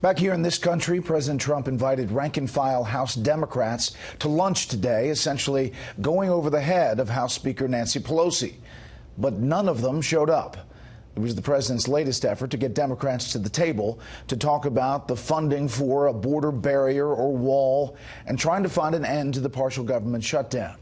Back here in this country, President Trump invited rank-and-file House Democrats to lunch today, essentially going over the head of House Speaker Nancy Pelosi. But none of them showed up. It was the president's latest effort to get Democrats to the table to talk about the funding for a border barrier or wall and trying to find an end to the partial government shutdown.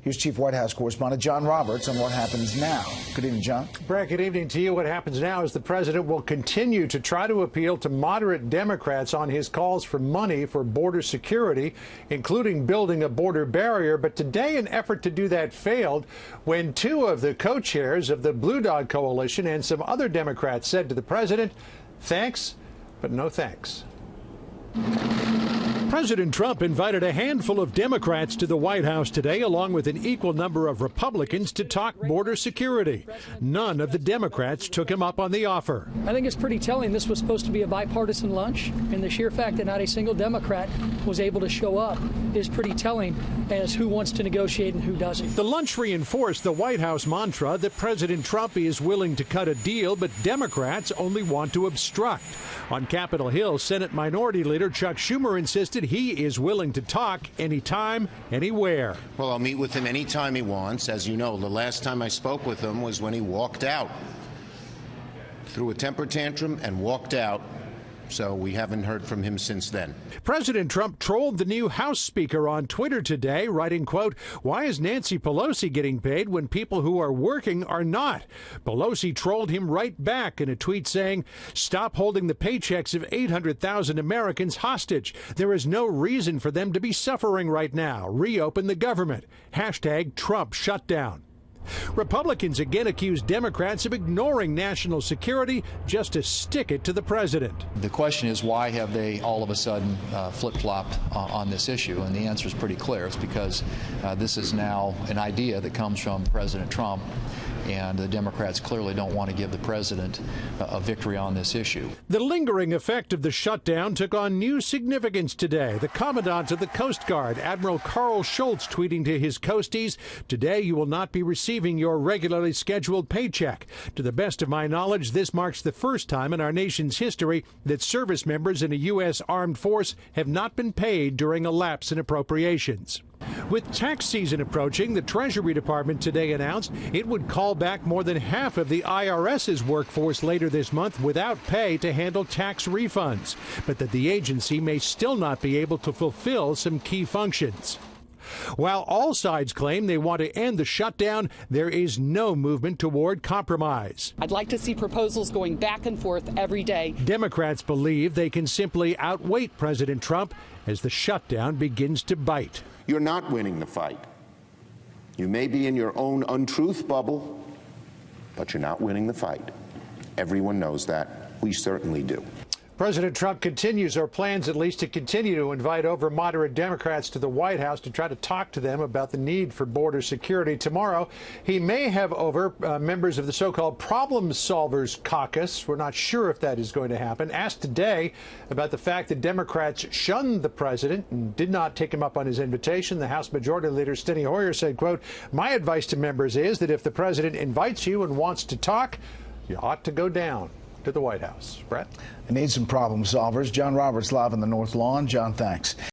Here's Chief White House correspondent John Roberts on what happens now. Good evening, John. Brett, good evening to you. What happens now is the president will continue to try to appeal to moderate Democrats on his calls for money for border security, including building a border barrier. But today, an effort to do that failed when two of the co-chairs of the Blue Dog Coalition and some other Democrats said to the president, "Thanks, but no thanks." President Trump invited a handful of Democrats to the White House today, along with an equal number of Republicans, to talk border security. None of the Democrats took him up on the offer. I think it's pretty telling. This was supposed to be a bipartisan lunch, and the sheer fact that not a single Democrat was able to show up is pretty telling as who wants to negotiate and who doesn't. The lunch reinforced the White House mantra that President Trump is willing to cut a deal, but Democrats only want to obstruct. On Capitol Hill, Senate Minority Leader Chuck Schumer insisted he is willing to talk anytime, anywhere. Well, I'll meet with him anytime he wants. As you know, the last time I spoke with him was when he walked out, threw a temper tantrum and walked out. So we haven't heard from him since then. President Trump trolled the new House Speaker on Twitter today, writing, quote, "Why is Nancy Pelosi getting paid when people who are working are not?" Pelosi trolled him right back in a tweet saying, "Stop holding the paychecks of 800,000 Americans hostage. There is no reason for them to be suffering right now. Reopen the government. Hashtag Trump shutdown." Republicans again accused Democrats of ignoring national security just to stick it to the president. The question is, why have they all of a sudden flip-flopped on this issue? And the answer is pretty clear. It's because this is now an idea that comes from President Trump, and the Democrats clearly don't want to give the president a victory on this issue. The lingering effect of the shutdown took on new significance today. The Commandant of the Coast Guard, Admiral Carl Schultz, tweeting to his coasties, "Today you will not be receiving your regularly scheduled paycheck. To the best of my knowledge, this marks the first time in our nation's history that service members in a U.S. armed force have not been paid during a lapse in appropriations." With tax season approaching, the Treasury Department today announced it would call back more than half of the IRS's workforce later this month without pay to handle tax refunds, but that the agency may still not be able to fulfill some key functions. While all sides claim they want to end the shutdown, there is no movement toward compromise. I'd like to see proposals going back and forth every day. Democrats believe they can simply outwait President Trump as the shutdown begins to bite. You're not winning the fight. You may be in your own untruth bubble, but you're not winning the fight. Everyone knows that. We certainly do. President Trump continues, or plans at least, to continue to invite over moderate Democrats to the White House to try to talk to them about the need for border security. Tomorrow, he may have over members of the so-called Problem Solvers Caucus. We're not sure if that is going to happen. Asked today about the fact that Democrats shunned the president and did not take him up on his invitation, the House Majority Leader Steny Hoyer said, quote, "My advice to members is that if the president invites you and wants to talk, you ought to go down to the White House." Brett? I need some problem solvers. John Roberts live on the North Lawn. John, thanks.